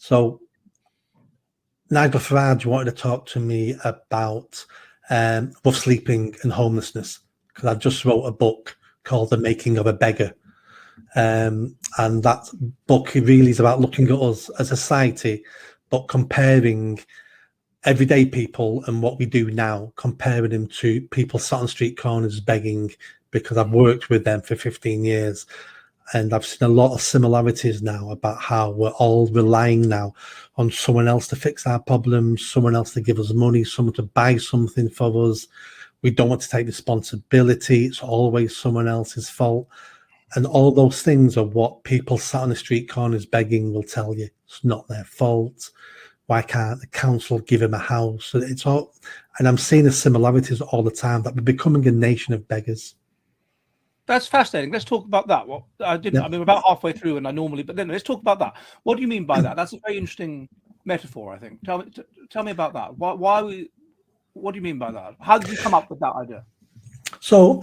So Nigel Farage wanted to talk to me about rough sleeping and homelessness, because I just wrote a book called The Making of a Beggar. And that book really is about looking at us as a society, but comparing everyday people and what we do now, comparing them to people sat on street corners begging, because I've worked with them for 15 years. And I've seen a lot of similarities now about how we're all relying now on someone else to fix our problems, someone else to give us money, someone to buy something for us. We don't want to take responsibility. It's always someone else's fault. And all those things are what people sat on the street corners begging will tell you. It's not their fault. Why can't the council give them a house? It's all, and I'm seeing the similarities all the time, that we're becoming a nation of beggars. That's fascinating. Let's talk about that. Well, I didn't. Yeah. I mean, we're about halfway through, and I normally. But then let's talk about that. What do you mean by that? That's a very interesting metaphor, I think. Tell me about that. Why we? What do you mean by that? How did you come up with that idea? So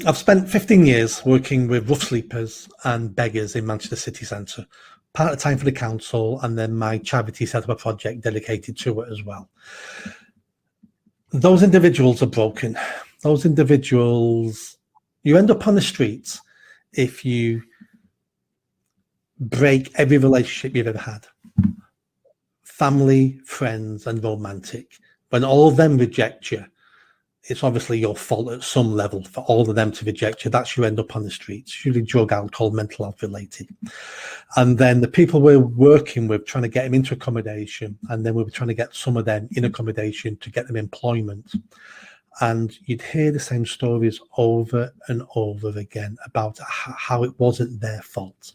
I've spent 15 years working with rough sleepers and beggars in Manchester city centre, part of the time for the council, and then my charity set up a project dedicated to it as well. Those individuals are broken. Those individuals, you end up on the streets if you break every relationship you've ever had. Family, friends, and romantic. When all of them reject you, it's obviously your fault at some level for all of them to reject you. That's you end up on the streets, usually drug, alcohol, mental health related. And then the people we're working with, trying to get them into accommodation, and then we were trying to get some of them in accommodation to get them employment. And you'd hear the same stories over and over again about how it wasn't their fault.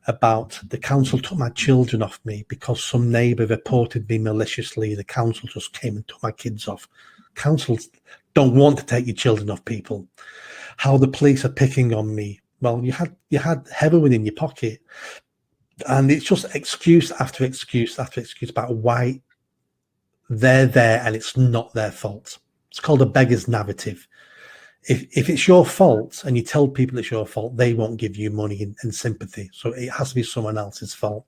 About the council took my children off me because some neighbour reported me maliciously. The council just came and took my kids off. Councils don't want to take your children off people. How the police are picking on me. Well, you had heroin in your pocket, and it's just excuse after excuse after excuse about why they're there and it's not their fault. It's called a beggar's narrative. If it's your fault and you tell people it's your fault, they won't give you money and sympathy. So it has to be someone else's fault.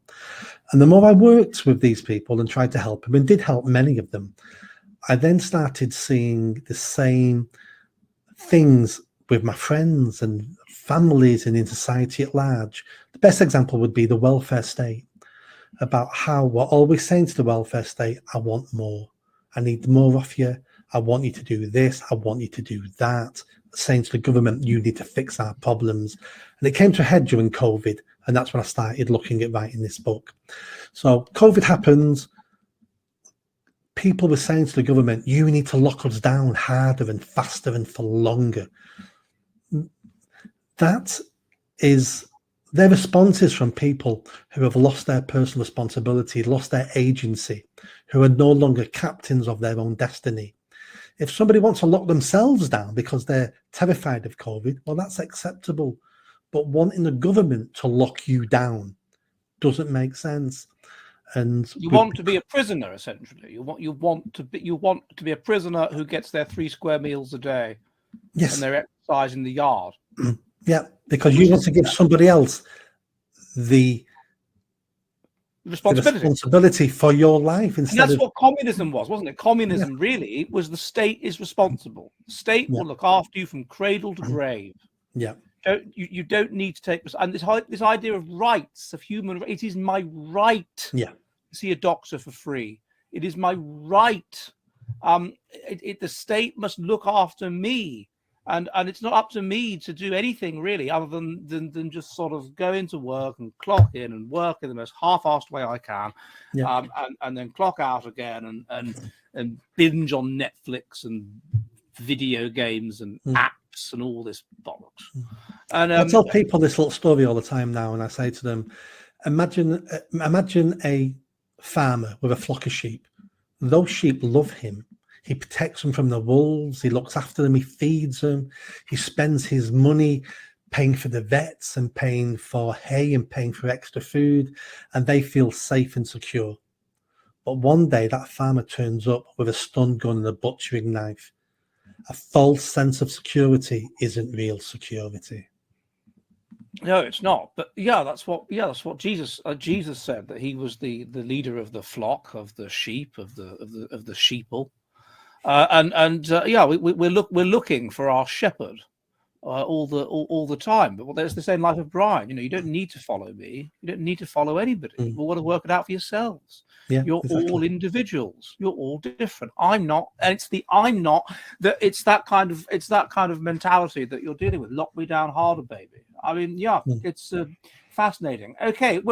And the more I worked with these people and tried to help them, and did help many of them, I then started seeing the same things with my friends and families and in society at large. The best example would be the welfare state, about how we're always saying to the welfare state, I want more. I need more of you. I want you to do this. I want you to do that. Saying to the government, you need to fix our problems. And it came to a head during COVID. And that's when I started looking at writing this book. So COVID happened. People were saying to the government, you need to lock us down harder and faster and for longer. That is their responses from people who have lost their personal responsibility, lost their agency, who are no longer captains of their own destiny. If somebody wants to lock themselves down because they're terrified of COVID, well, that's acceptable. But wanting the government to lock you down doesn't make sense. And you want to be a prisoner, essentially. You want to be a prisoner who gets their 3 square meals a day. Yes. And they're exercising in the yard. Yeah, because you want to give somebody else the responsibility for your life instead. And that's what communism was, wasn't it? Communism really was the state is responsible. The state will look after you from cradle to grave. Yeah. You don't need to take, and this idea of rights, of human, it is my right to see a doctor for free. It is my right. The state must look after me, and it's not up to me to do anything really other than just sort of go into work and clock in and work in the most half-assed way I can, and then clock out again and binge on Netflix and video games and apps and all this bollocks. And I tell people this little story all the time now, and I say to them, imagine a farmer with a flock of sheep. Those sheep love him. He protects them from the wolves. He looks after them. He feeds them. He spends his money paying for the vets and paying for hay and paying for extra food, and they feel safe and secure. But one day that farmer turns up with a stun gun and a butchering knife. A false sense of security isn't real security. No, it's not. But that's what Jesus said, that he was the leader of the flock, of the sheep, of the sheeple. We're looking for our shepherd all the time. But there's the same life of Brian. You don't need to follow me. You don't need to follow anybody. You want to work it out for yourselves. Yeah, you're exactly. all individuals. You're all different. I'm not, and I'm not. That it's that kind of mentality that you're dealing with. Lock me down harder, baby. I mean, it's fascinating. Okay, we're